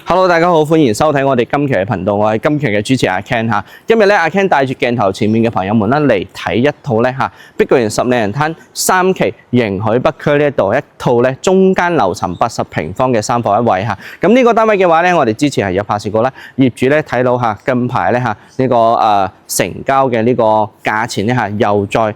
Hello， 大家好，歡迎收睇我哋今期嘅頻道，我係今期嘅主持阿 Ken 嚇。今日咧，阿 Ken 帶住鏡頭前面嘅朋友們咧嚟睇一套咧嚇，碧桂園十里洋灘3期迎海北區呢一度一套咧中間樓層80平方嘅3房1衛嚇。咁呢個單位嘅話咧，我哋之前係有拍攝過啦，業主咧睇到嚇近排咧嚇呢個成交嘅呢個價錢咧嚇又再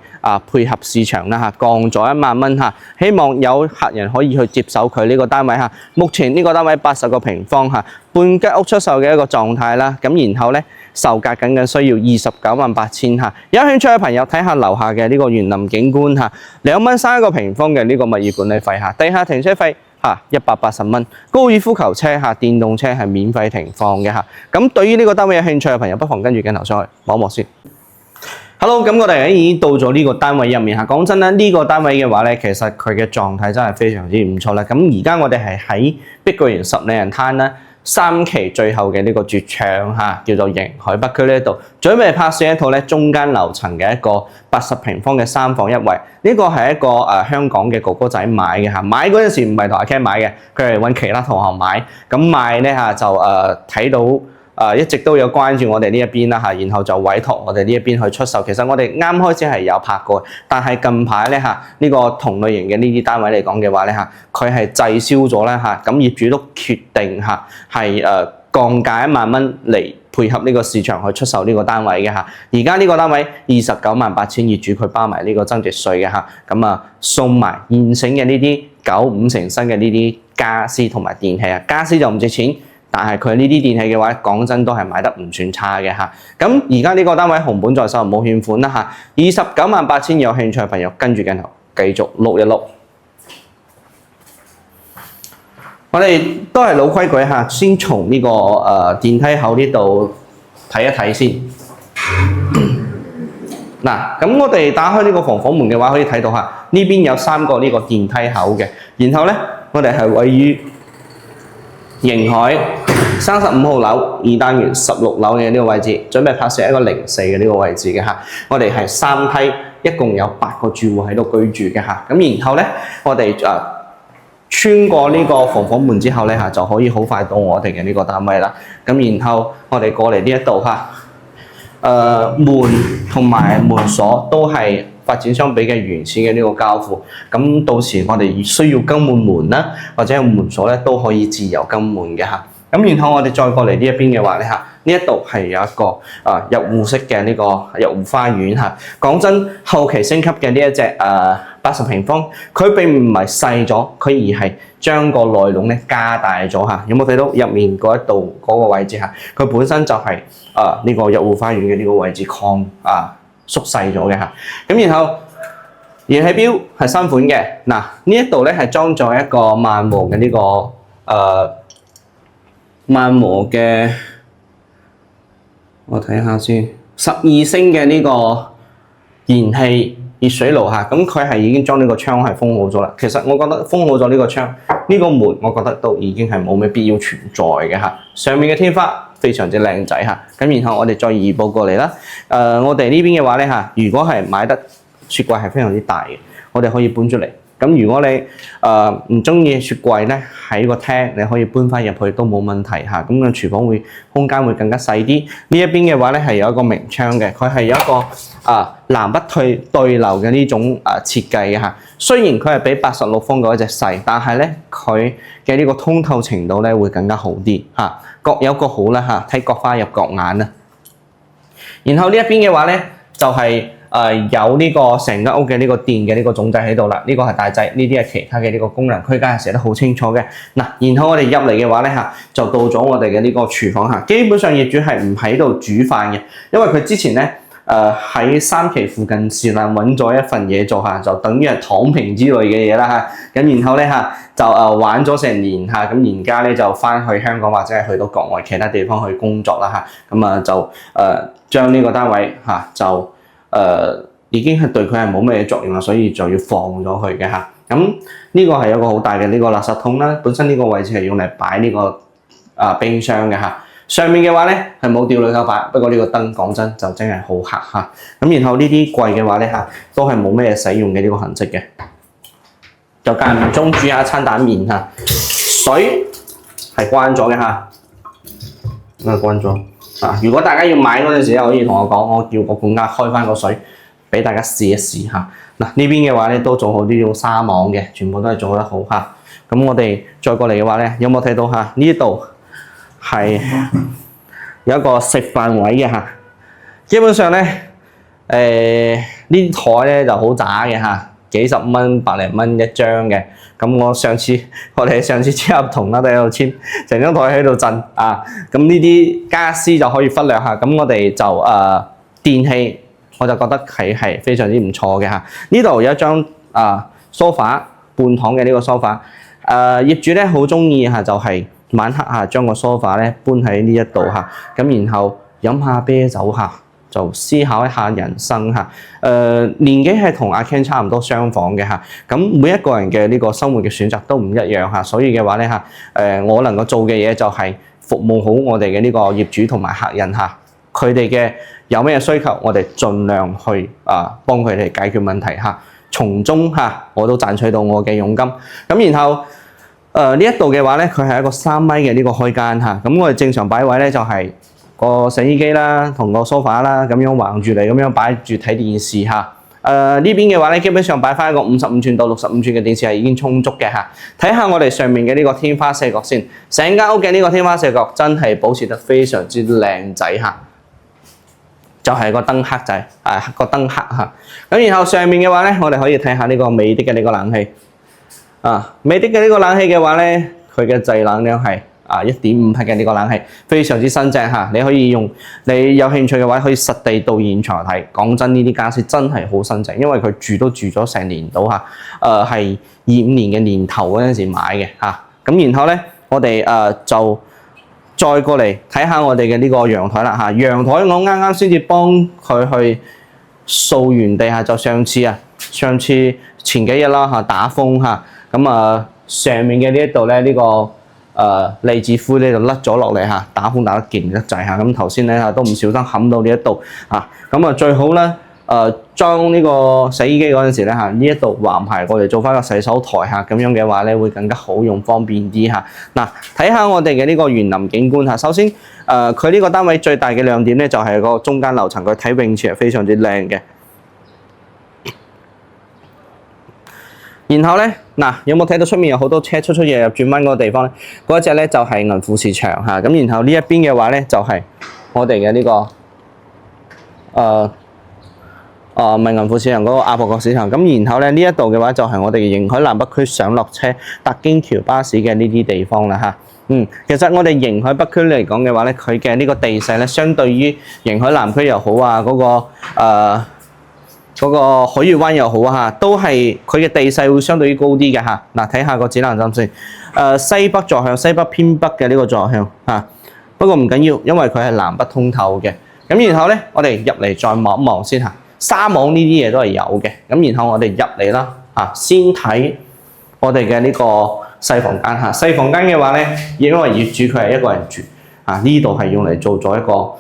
配合市場啦嚇降咗1萬蚊嚇，希望有客人可以去接手佢呢個單位嚇。目前呢個單位80個平方嚇。半吉屋出售嘅一個狀態啦，咁然後咧售價僅需要298000嚇，有興趣嘅朋友睇下樓下嘅呢個園林景觀嚇，2蚊3個平方嘅呢個物業管理費嚇，地下停車費嚇180蚊，高爾夫球車嚇電動車係免費停放嘅嚇，咁對於呢個單位有興趣嘅朋友，不妨跟住鏡頭上去望一望先。Hello， 咁我哋已經到咗呢個單位入面嚇。講真啦，呢個單位嘅話咧，其實佢嘅狀態真係非常之唔錯啦。咁而家我哋係喺碧桂園十里洋灘啦，3期最後嘅呢個絕唱嚇，叫做迎海北區呢一度，準備拍攝一套咧中間樓層嘅一個80平方嘅3房1衛。呢個係一個香港嘅哥哥仔買嘅嚇，買嗰陣時唔係同阿 Ken 買嘅，佢係揾其他同學買。咁賣咧嚇就睇到。一直都有關注我哋呢一邊啦嚇，然後就委託我哋呢一邊去出售。其實我哋啱開始係有拍過，但係近排咧嚇呢個同類型嘅呢啲單位嚟講嘅話咧嚇，佢係滯銷咗啦嚇，咁業主都決定嚇係降價1萬蚊嚟配合呢個市場去出售呢個單位嘅嚇。而家呢個單位298000，業主佢包埋呢個增值稅嘅嚇，咁送埋現成嘅呢啲95成新嘅呢啲家私同埋電器啊，家私就唔值錢。但係佢呢啲電器嘅話，講真都係買得唔算差嘅嚇。咁而家呢個單位紅本在手，冇欠款啦嚇。298000，有興趣嘅朋友跟住鏡頭繼續錄一錄。我哋都係老規矩嚇，先從呢個電梯口呢度睇一睇先。嗱，咁我哋打開呢個防火門嘅話，可以睇到嚇，呢邊有3個呢個電梯口嘅。然後咧，我哋係位於迎海35號樓2單元16樓嘅呢個位置，準備拍攝一個04嘅呢個位置嘅嚇。我哋係3梯，一共有8個住戶喺度居住嘅嚇。咁然後咧，我哋穿過呢個防火門之後咧嚇，就可以好快到我哋嘅呢個單位啦。咁然後我哋過嚟呢一度嚇，門同埋門鎖都係發展商比較原始嘅呢個交付，咁到時我哋需要更換門啦，或者門鎖咧都可以自由更換嘅嚇。咁然後我哋再過嚟呢一邊嘅話咧嚇，呢一度係有一個入戶式嘅呢個入戶花園嚇。講真，後期升級嘅呢一隻80平方，佢並唔係細咗，佢而係將個內籠咧加大咗嚇。有冇睇到入面嗰一度嗰個位置嚇？佢本身就係呢個入戶花園嘅呢個位置縮細咗嘅嚇。咁然後燃氣錶係新款嘅，嗱呢一度咧係裝咗一個萬和嘅呢個萬和嘅，我睇下先，12升嘅呢個燃氣熱水爐嚇，咁佢係已經將呢個窗係封好咗啦。其實我覺得封好咗呢個窗，呢個門我覺得都已經係冇咩必要存在嘅嚇。上面嘅天花非常之靚仔嚇，咁然後我哋再移步過嚟啦。我哋呢邊嘅話咧嚇，如果係買得雪櫃係非常之大嘅，我哋可以搬出嚟。咁如果你唔中意雪櫃咧，喺個廳你可以搬翻入去都冇問題嚇。咁個廚房空間會更加細啲。呢一邊嘅話咧係有一個明窗嘅，佢係有一個南北對流嘅呢種設計嘅嚇。雖然佢係比86風嗰隻細，但係咧佢嘅呢個通透程度咧會更加好啲嚇。各有各好啦嚇，睇各花入各眼啦。然後呢一邊嘅話咧就係有呢個成間屋嘅呢個電嘅呢個總掣喺度啦，呢個係大掣，呢啲係其他嘅呢個功能區間係寫得好清楚嘅。嗱，然後我哋入嚟嘅話咧嚇，就到咗我哋嘅呢個廚房嚇。基本上業主係唔喺度煮飯嘅，因為佢之前咧喺3期附近是但揾咗一份嘢做嚇，就等於係躺平之類嘅嘢啦嚇。咁然後咧嚇就玩咗成年嚇，咁而家咧就翻去香港或者係去到國外其他地方去工作啦嚇。咁就將呢個單位嚇就已經係對佢係冇咩作用啦，所以就要放咗佢嘅嚇。咁呢個係有個好大嘅呢個垃圾桶啦，本身呢個位置係用嚟擺呢個冰箱嘅嚇。上面嘅話咧係冇吊女扣板，不過呢個燈講真就真係好黑嚇。咁然後呢啲櫃嘅話咧嚇都係冇咩使用嘅呢個痕跡嘅，就間唔中煮下餐蛋麵嚇。水係關咗嘅嚇，關咗啊！如果大家要買嗰陣時，可以同我講，我叫個管家開翻個水俾大家試一試嚇。嗱呢邊嘅話咧都做好啲紗網嘅，全部都係做得好嚇。咁我哋再過嚟嘅話咧，有冇睇到嚇？呢度係有一個食飯位嘅嚇。基本上咧，呢啲台咧就好渣嘅嚇，幾十蚊、百零蚊一張嘅。咁我哋上次簽合同啦，都喺度簽，成張台喺度震啊！咁呢啲家私就可以忽略下。咁我哋就電器，我就覺得係非常之唔錯嘅嚇。呢度有一張梳化，半躺嘅呢個梳化。業主咧好中意嚇，就係晚黑嚇將個梳化咧搬喺呢一度嚇，咁然後飲下啤酒嚇。就思考一下人生嚇，年紀係同阿 Ken 差唔多相仿嘅嚇，咁每一個人嘅呢個生活嘅選擇都唔一樣嚇，所以嘅話咧嚇，我能夠做嘅嘢就係服務好我哋嘅呢個業主同埋客人嚇，佢哋嘅有咩需求，我哋盡量去幫佢哋解決問題嚇，從中嚇我都賺取到我嘅佣金，咁然後呢一度嘅話咧，佢係一個3米嘅呢個開間嚇，咁我哋正常擺位咧就係個洗衣機啦，同個梳化啦，咁樣橫住嚟，咁樣擺住睇電視嚇。呢邊嘅話咧，基本上擺翻一個55寸到65寸嘅電視係已經充足嘅嚇。睇下我哋上面嘅呢個天花四角先，成間屋嘅呢個天花四角真係保持得非常之靚仔嚇，就係個燈黑仔，個燈黑嚇。咁然後上面嘅話咧，我哋可以睇下呢個美的嘅呢個冷氣。美的嘅呢個冷氣嘅話咧，佢嘅製冷量係1.5匹嘅呢個冷氣，非常之新淨嚇。你可以用，你有興趣嘅話，可以實地到現場睇。講真，呢啲傢俬真係好新淨，因為佢都住咗成年到嚇。係25年嘅年頭嗰陣時買嘅嚇。咁然後咧，我哋就再過嚟睇下我哋嘅呢個陽台啦嚇。陽台我啱啱先至幫佢去掃完地下，就上次前幾日啦嚇，打風嚇，咁上面嘅呢一度咧呢個。利字灰咧就甩咗落嚟嚇，打風打得勁得滯嚇，咁頭先咧都唔小心冚到呢一度嚇，咁最好咧裝呢個洗衣機嗰陣時咧嚇，呢一度橫排我哋做翻個洗手台嚇，咁樣嘅話咧會更加好用方便啲嚇。嗱，睇下我哋嘅呢個園林景觀嚇，首先佢呢個單位最大嘅亮點咧就係個中間樓層，佢睇泳池係非常之靚嘅。然後咧，有冇睇到出面有好多車出入轉彎嗰個地方咧？嗰一隻咧就係銀富市場嚇，咁然後呢一邊嘅話咧就係我哋嘅呢個唔係銀富市場嗰個亞博國市場。咁然後咧呢一度嘅話就係我哋嘅迎海南北區上落車搭京橋巴士嘅呢啲地方啦嚇。其實我哋迎海北區嚟講嘅話咧，佢嘅呢個地勢咧，相對於迎海南區又好啊，嗰個海悅灣又好啊，都係佢嘅地勢會相對於高啲嘅嚇。睇下個指南針先。西北坐向，西北偏北嘅呢個坐向嚇。不過唔緊要，因為佢係南北通透嘅。咁然後咧，我哋入嚟再望一望先嚇。紗網呢啲嘢都係有嘅。咁然後我哋入嚟啦嚇，先睇我哋嘅呢個細房間嚇。細房間嘅話咧，因為業主佢係一個人住嚇，呢度係用嚟做咗一個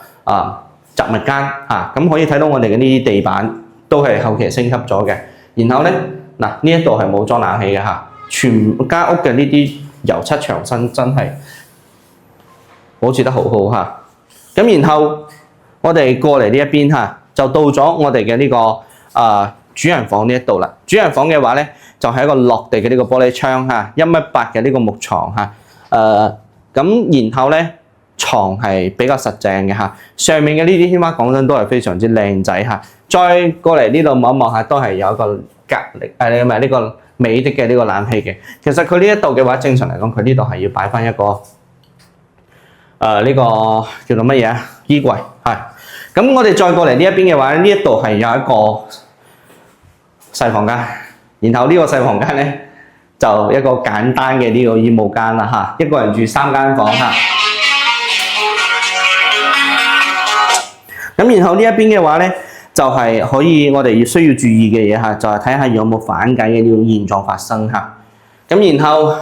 雜物間嚇。咁可以睇到我哋嘅呢啲地板。都係後期升級咗嘅，然後咧呢一度係冇裝冷氣嘅嚇，全間屋嘅呢啲油漆牆身真係保持得好好嚇。咁然後我哋過嚟呢一邊嚇，就到咗我哋嘅呢個主人房呢一度啦。主人房嘅話咧，就係一個落地嘅呢個玻璃窗嚇，1.8米嘅呢個木床嚇，咁然後咧。床係比較實淨嘅嚇，上面嘅呢啲天花講真都係非常之靚仔嚇。再過嚟呢度望一望下，都係有一個隔離呢個美的嘅呢個冷氣嘅。其實佢呢一度嘅話，正常嚟講，佢呢度係要擺翻一個呢個叫做乜嘢啊？衣櫃係。咁我哋再過嚟呢一邊嘅話，呢一度係有一個細房間，然後呢個細房間咧就一個簡單嘅呢個衣帽間啦嚇，一個人住3間房嚇。咁然後呢一邊嘅話咧，就係可以我哋需要注意嘅嘢嚇，就係睇下有冇反計嘅呢種現狀發生嚇。咁然後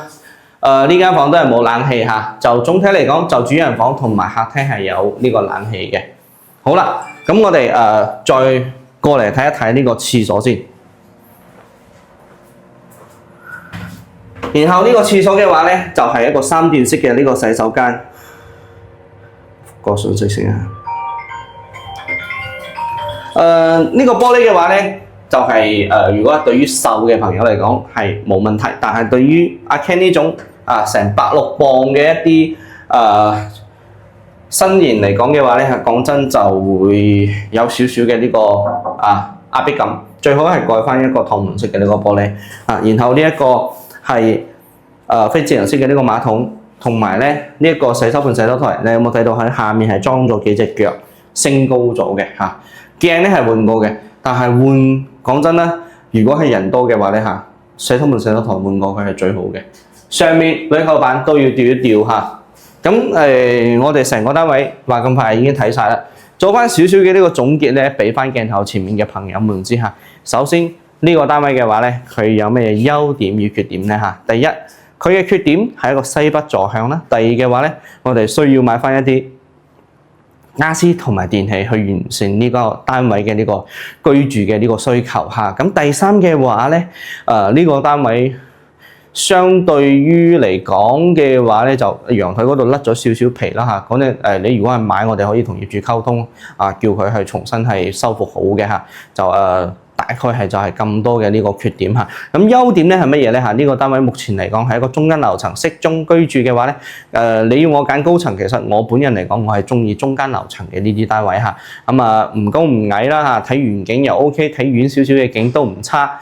呢間房都係冇冷氣嚇，就總體嚟講，就主人房同埋客廳係有呢個冷氣嘅。好啦，咁我哋再過嚟睇一睇呢個廁所先。然後呢個廁所嘅話咧，就係一個3段式嘅呢個洗手間。個信息先啊。呢個玻璃嘅話咧，就係如果對於瘦嘅朋友嚟講係冇問題，但係對於阿 Ken 呢種成160磅嘅一啲身形嚟講嘅話咧，講真就會有少少嘅呢個壓迫感。最好係蓋翻一個透明式嘅呢個玻璃然後呢一個係非智能式嘅呢個馬桶，同埋咧呢一個洗手盆、洗手台，你有冇睇到喺下面係裝咗幾隻腳升高咗嘅鏡咧係換過嘅，但係講真啦，如果係人多嘅話咧洗手盆、洗手台換過佢係最好嘅。上面兩扣板都要調一調咁我哋成個單位話咁快已經睇晒啦，做翻少少嘅呢個總結咧，俾翻鏡頭前面嘅朋友們知下。首先呢個單位嘅話咧，佢有咩優點與缺點咧第一，佢嘅缺點係一個西北坐向啦。第二嘅話咧，我哋需要買翻一啲傢俬同埋電器去完成呢個單位嘅呢個居住嘅呢個需求咁第三嘅話咧，呢個單位相對於嚟講嘅話咧，就陽台嗰度甩咗少少皮啦講真你如果係買，我哋可以同業主溝通叫佢係重新係修復好嘅就大概係就係咁多嘅呢個缺點咁優點咧係乜嘢咧呢個單位目前嚟講係一個中間樓層適中居住嘅話咧，你要我揀高層，其實我本人嚟講，我係中意中間樓層嘅呢啲單位唔高唔矮啦睇遠景又 OK， 睇遠少少嘅景都唔差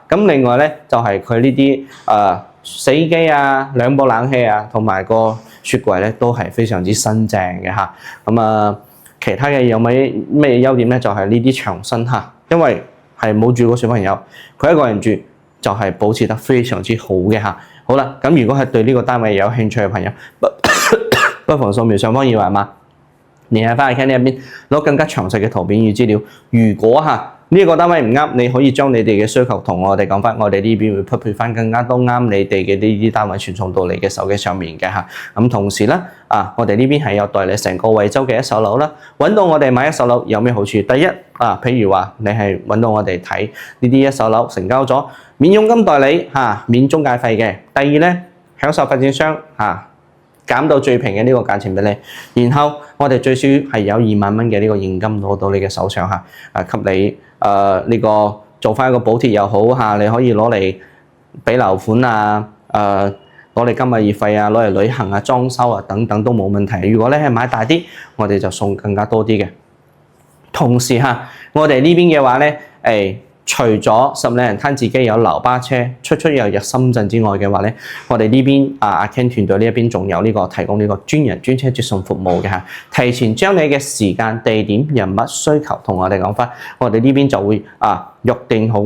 咁另外咧就係佢呢啲洗衣機兩部冷氣同埋個雪櫃咧都係非常之新淨嘅其他嘅有咩優點咧？就係呢啲牆身因為係冇住過小朋友，佢一個人住就係保持得非常之好嘅好啦，咁如果係對呢個單位有興趣嘅朋友，不妨掃描上方二維碼，連繫翻去 Ken 呢一邊攞更加詳細嘅圖片與資料。如果呢個單位唔啱，你可以將你哋嘅需求同我哋講翻，我哋呢邊會匹配翻更加多啱你哋嘅呢啲單位傳送到你嘅手機上面嘅咁同時咧我哋呢邊係有代理成個惠州嘅一手樓啦。揾到我哋買一手樓有咩好處？第一譬如話你係揾到我哋睇呢啲一手樓成交咗，免佣金代理免中介費嘅。第二咧，享受發展商減到最平嘅呢個價錢俾你，然後我哋最少係有2萬蚊嘅呢個現金攞到你嘅手上給你呢個做翻一個補貼又好你可以攞嚟俾樓款攞嚟今日月費攞嚟旅行裝修等等都冇問題。如果你係買大啲，我哋就送更加多啲嘅。同時我哋呢邊嘅話咧除咗十里人灘自己有樓巴車出入深圳之外嘅話咧，我哋呢邊阿 Ken 團隊呢一邊仲有呢個提供呢個專人專車接送服務嘅提前將你嘅時間、地點、人物需求同我哋講翻，我哋呢邊就會約定好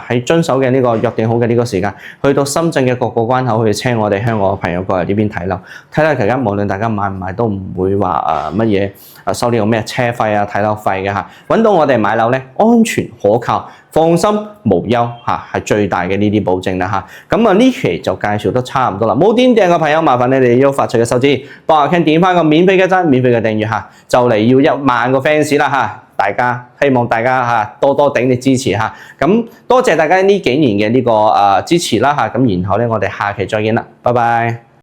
喺遵守嘅呢個約定好嘅呢個時間，去到深圳嘅各個關口去車我哋香港嘅朋友過嚟呢邊睇樓。睇樓期間，無論大家買唔買都唔會話乜嘢收呢個咩車費睇樓費嘅揾到我哋買樓咧，安全可靠。放心無憂係最大嘅呢啲保證啦咁呢期就介紹得差唔多啦。冇點訂嘅朋友，麻煩你哋要發出嘅手指幫阿 Ken 點翻個免費嘅讚、免費嘅訂閱就嚟要1萬個 fans 啦大家希望大家多多鼎力支持咁多謝大家呢幾年嘅呢個支持啦咁然後咧我哋下期再見啦，拜拜。